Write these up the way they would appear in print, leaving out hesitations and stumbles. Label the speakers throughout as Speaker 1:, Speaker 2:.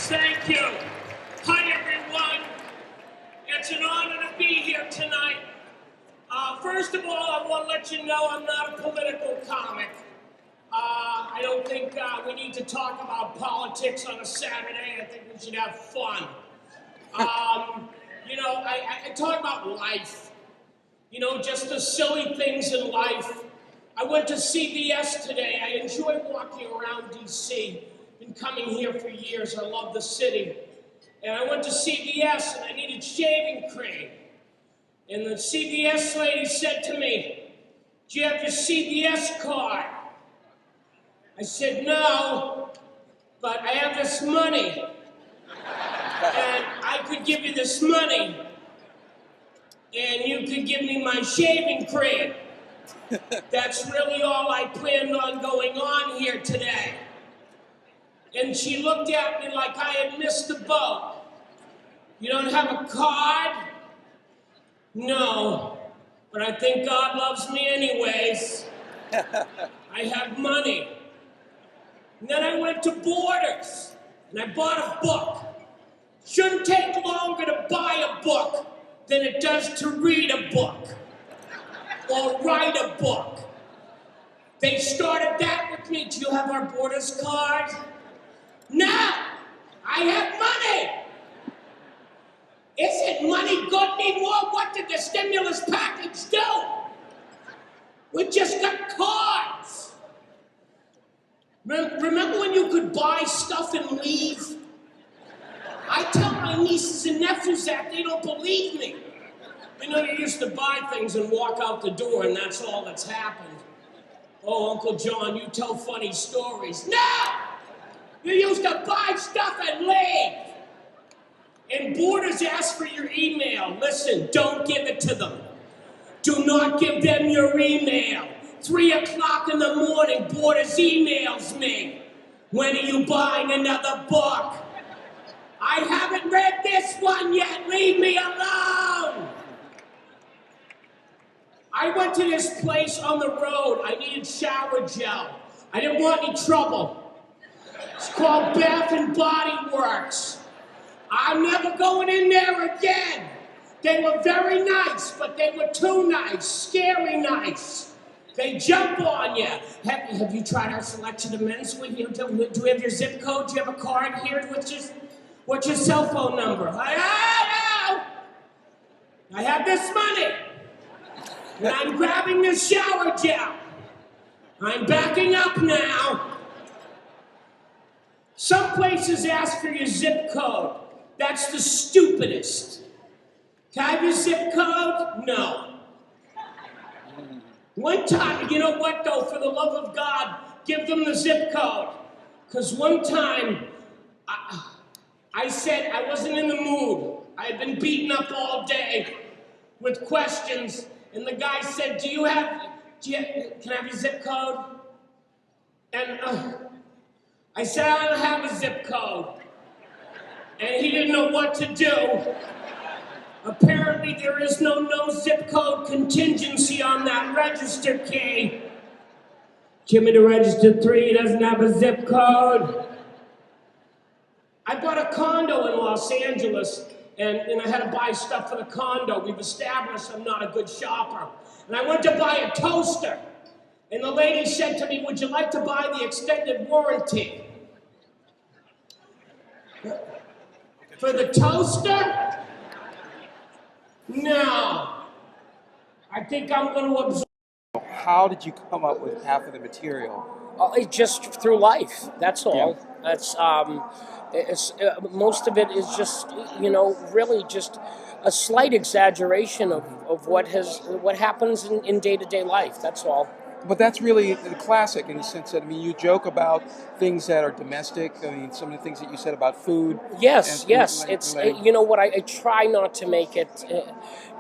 Speaker 1: Thank you. Hi, everyone. It's an honor to be here tonight. First of all, I want to let you know I'm not a political comic. I don't think we need to talk about politics on a Saturday. I think we should have fun. I talk about life. Just the silly things in life. I went to CVS today. I enjoy walking around D.C. Been coming here for years. I love the city. And I went to CVS and I needed shaving cream. And the CVS lady said to me, "Do you have your CVS card?" I said, "No, but I have this money. And I could give you this money. And you could give me my shaving cream. That's really all I planned on going on here today." And she looked at me like I had missed the boat. "You don't have a card?" "No, but I think God loves me anyways. I have money." And then I went to Borders, and I bought a book. Shouldn't take longer to buy a book than it does to read a book or write a book. They started that with me. "Do you have our Borders card?" "No, I have money." "Isn't money good anymore? What did the stimulus package do? We just got cards." Remember when you could buy stuff and leave? I tell my nieces and nephews that, they don't believe me. You used to buy things and walk out the door and that's all that's happened. "Oh, Uncle John, you tell funny stories." No! You used to buy stuff and leave. And Borders ask for your email. Listen, don't give it to them. Do not give them your email. 3 o'clock in the morning, Borders emails me. "When are you buying another book?" "I haven't read this one yet. Leave me alone." I went to this place on the road. I needed shower gel. I didn't want any trouble. It's called Bath and Body Works. I'm never going in there again. They were very nice, but they were too nice, scary nice. They jump on you. Have you tried our selection of menswear here? Do we have your zip code? Do you have a card here? What's your cell phone number? I have this money. And I'm grabbing this shower gel. I'm backing up now. Some places ask for your zip code. That's the stupidest. "Can I have your zip code?" No. One time, you know what though, for the love of God, give them the zip code. Because one time, I said I wasn't in the mood. I had been beaten up all day with questions. And the guy said, can I have your zip code? And I said, "I don't have a zip code." And he didn't know what to do. Apparently there is no zip code contingency on that register key. "Give me the register 3, doesn't have a zip code." I bought a condo in Los Angeles, and I had to buy stuff for the condo. We've established I'm not a good shopper. And I went to buy a toaster. And the lady said to me, "Would you like to buy the extended warranty?" For the toaster? No. I think I'm going to absorb.
Speaker 2: How did you come up with half of the material?
Speaker 3: Just through life. That's all.
Speaker 2: Yeah.
Speaker 3: That's most of it is just really just a slight exaggeration of what happens in day-to-day life. That's all.
Speaker 2: But that's really the classic in the sense that, you joke about things that are domestic. Some of the things that you said about food.
Speaker 3: Yes. It's what I try not to make it.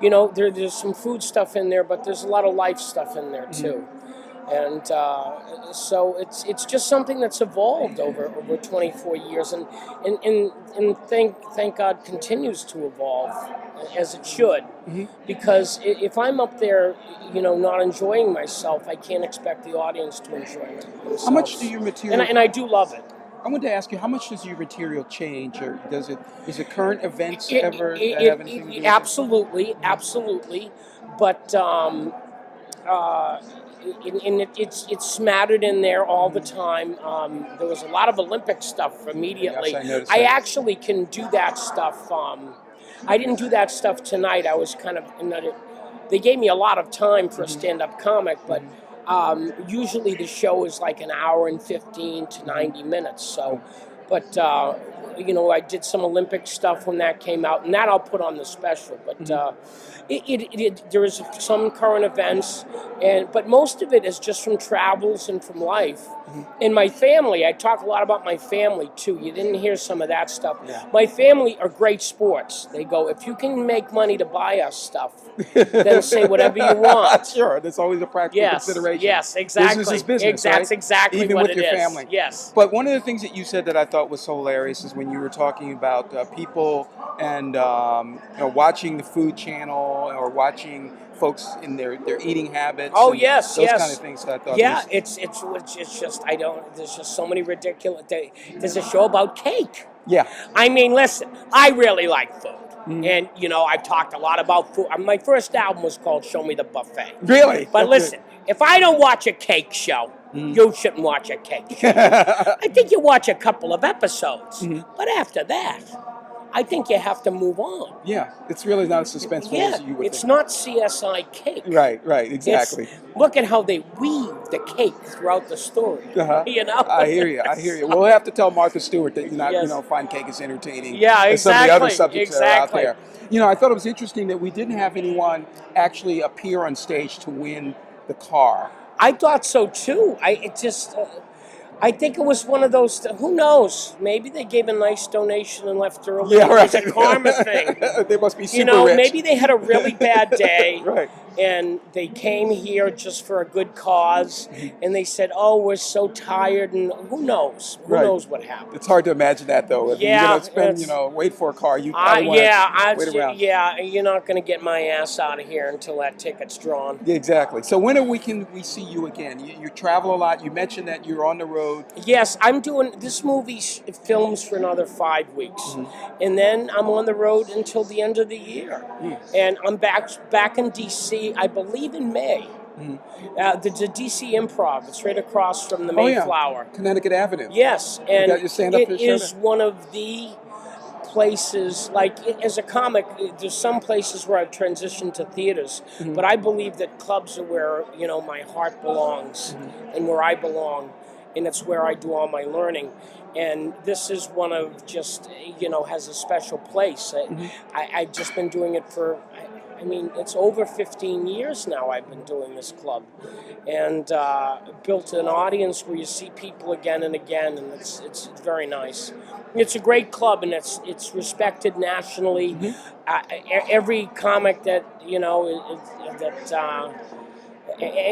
Speaker 3: There's some food stuff in there, but there's a lot of life stuff in there too. And so it's just something that's evolved over 24 years, and thank God continues to evolve as it should.
Speaker 2: Mm-hmm.
Speaker 3: Because if I'm up there, not enjoying myself, I can't expect the audience to enjoy themselves.
Speaker 2: How much do your material?
Speaker 3: And I do love it.
Speaker 2: I wanted to ask you, how much does your material change, or is it current events
Speaker 3: It,
Speaker 2: ever
Speaker 3: it,
Speaker 2: that have anything to do
Speaker 3: it,
Speaker 2: with it?
Speaker 3: absolutely, absolutely, but uh, it's smattered in there all the time. There was a lot of Olympic stuff
Speaker 2: Yes,
Speaker 3: immediately.
Speaker 2: I noticed
Speaker 3: I
Speaker 2: that.
Speaker 3: actually can do that stuff. I didn't do that stuff tonight. I was kind of they gave me a lot of time for a stand-up comic, but usually the show is like an hour and 15 to 90 minutes. So, but I did some Olympic stuff when that came out, and that I'll put on the special. But there is some current events, but most of it is just from travels and from life. And my family, I talk a lot about my family too. You didn't hear some of that stuff.
Speaker 2: Yeah.
Speaker 3: My family are great sports. They go, if you can make money to buy us stuff, then say whatever you want.
Speaker 2: Sure, there's always a practical consideration.
Speaker 3: Yes, exactly.
Speaker 2: Business is business, right?
Speaker 3: That's exactly
Speaker 2: Even
Speaker 3: what
Speaker 2: with
Speaker 3: it
Speaker 2: your
Speaker 3: is.
Speaker 2: family.
Speaker 3: Yes.
Speaker 2: But one of the things that you said that I thought was so hilarious is when you were talking about people and watching the Food Channel or watching folks in their eating habits.
Speaker 3: Oh
Speaker 2: and
Speaker 3: yes,
Speaker 2: those
Speaker 3: yes.
Speaker 2: kind of things. That I thought
Speaker 3: Yeah,
Speaker 2: was,
Speaker 3: it's just I don't. There's just so many ridiculous. There's a show about cake.
Speaker 2: yeah.
Speaker 3: I mean, listen, I really like food. And, I've talked a lot about food. My first album was called Show Me the Buffet.
Speaker 2: Really?
Speaker 3: But
Speaker 2: That's
Speaker 3: listen, if I don't watch a cake show, you shouldn't watch a cake show. I think you watch a couple of episodes. But after that, I think you have to move on.
Speaker 2: Yeah, it's really not as suspenseful as you would
Speaker 3: it's
Speaker 2: think.
Speaker 3: not CSI cake.
Speaker 2: Right, exactly.
Speaker 3: Look at how they weave the cake throughout the story.
Speaker 2: I hear you. We'll have to tell Martha Stewart that you're not,
Speaker 3: Yes.
Speaker 2: find cake as entertaining
Speaker 3: Yeah,
Speaker 2: as some of the other
Speaker 3: exactly,
Speaker 2: subjects that are out
Speaker 3: exactly.
Speaker 2: there. I thought it was interesting that we didn't have anyone actually appear on stage to win the car.
Speaker 3: I thought so too. I think it was one of those. Who knows? Maybe they gave a nice donation and left early.
Speaker 2: Yeah, right.
Speaker 3: It was a karma thing.
Speaker 2: They must be super rich.
Speaker 3: Maybe they had a really bad day,
Speaker 2: Right.
Speaker 3: and they came here just for a good cause, and they said, "Oh, we're so tired," and who knows? Who knows what happened?
Speaker 2: It's hard to imagine that, though. If you're going to spend, wait for a car, you probably want to wait around.
Speaker 3: Yeah, you're not going to get my ass out of here until that ticket's drawn.
Speaker 2: Yeah, exactly. So when can we see you again? You travel a lot. You mentioned that you're on the road.
Speaker 3: Yes, I'm doing this movie films for another 5 weeks, and then I'm on the road until the end of the year, and I'm back in D.C. I believe in May. The DC Improv. It's right across from the Mayflower,
Speaker 2: Connecticut Avenue.
Speaker 3: Yes, and
Speaker 2: you got your stand-up
Speaker 3: it is one of the places. Like as a comic, there's some places where I've transitioned to theaters, but I believe that clubs are where my heart belongs and where I belong. And it's where I do all my learning. And this is one of just, has a special place. I've just been doing it for, it's over 15 years now I've been doing this club. And built an audience where you see people again and again, and it's very nice. It's a great club, and it's respected nationally. Every comic that,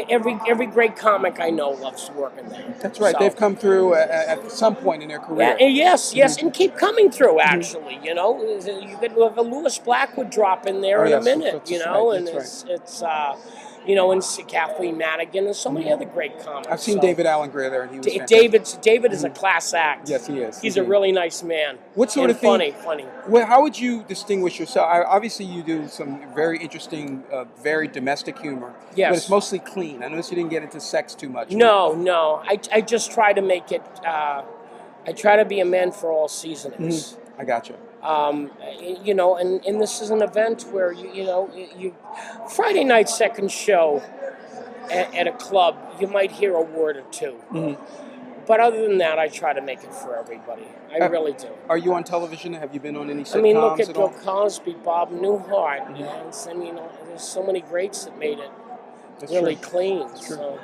Speaker 3: every great comic I know loves working there.
Speaker 2: That's right. So, they've come through at some point in their career.
Speaker 3: Yes, and keep coming through. Actually, you could have a Lewis Blackwood drop in there in a minute. And Kathleen Madigan and so many other great comics.
Speaker 2: I've seen David Allen Greer there, and he was fantastic.
Speaker 3: David is a class act.
Speaker 2: Yes, he is.
Speaker 3: He's a really nice man.
Speaker 2: What sort of thing?
Speaker 3: Funny.
Speaker 2: Well, how would you distinguish yourself? Obviously, you do some very interesting, very domestic humor.
Speaker 3: Yes.
Speaker 2: But it's mostly clean. I noticed you didn't get into sex too much.
Speaker 3: No. I just try to make it. I try to be a man for all seasonings.
Speaker 2: I gotcha.
Speaker 3: And this is an event where you Friday night second show at a club, you might hear a word or two. But other than that, I try to make it for everybody. I really do.
Speaker 2: Are you on television? Have you been on any sitcoms
Speaker 3: look at Bill
Speaker 2: all?
Speaker 3: Cosby, Bob Newhart. There's so many greats that made it really clean.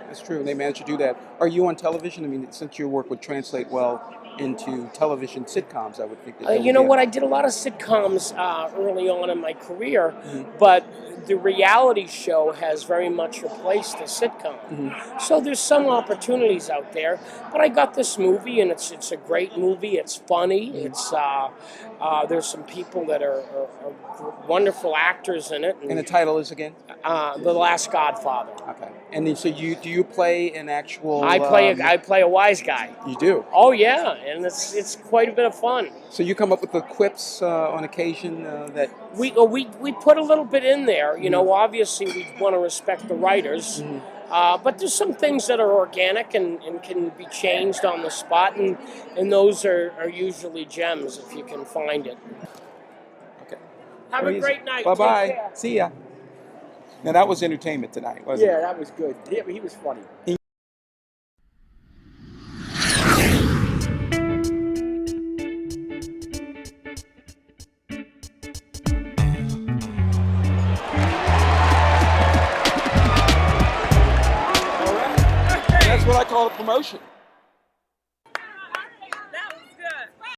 Speaker 2: That's true. They managed to do that. Are you on television? Since your work would translate well into television sitcoms, I would think.
Speaker 3: I did a lot of sitcoms early on in my career, but the reality show has very much replaced the sitcom. So there's some opportunities out there, but I got this movie, and it's a great movie. It's funny. It's there's some people that are wonderful actors in it.
Speaker 2: And the title is again?
Speaker 3: The Last Godfather.
Speaker 2: Okay. And then, so do you play an actual?
Speaker 3: I play a wise guy.
Speaker 2: You do.
Speaker 3: Oh yeah, and it's quite a bit of fun.
Speaker 2: So you come up with the quips on occasion that
Speaker 3: We put a little bit in there. You know, obviously we want to respect the writers, but there's some things that are organic and can be changed on the spot, and those are usually gems if you can find it.
Speaker 2: Okay.
Speaker 3: Have a great night.
Speaker 2: Bye
Speaker 3: Take
Speaker 2: bye.
Speaker 3: care.
Speaker 2: See ya. Now that was entertainment tonight, wasn't it?
Speaker 4: Yeah, that was good. He was funny.
Speaker 2: That's what I call a promotion.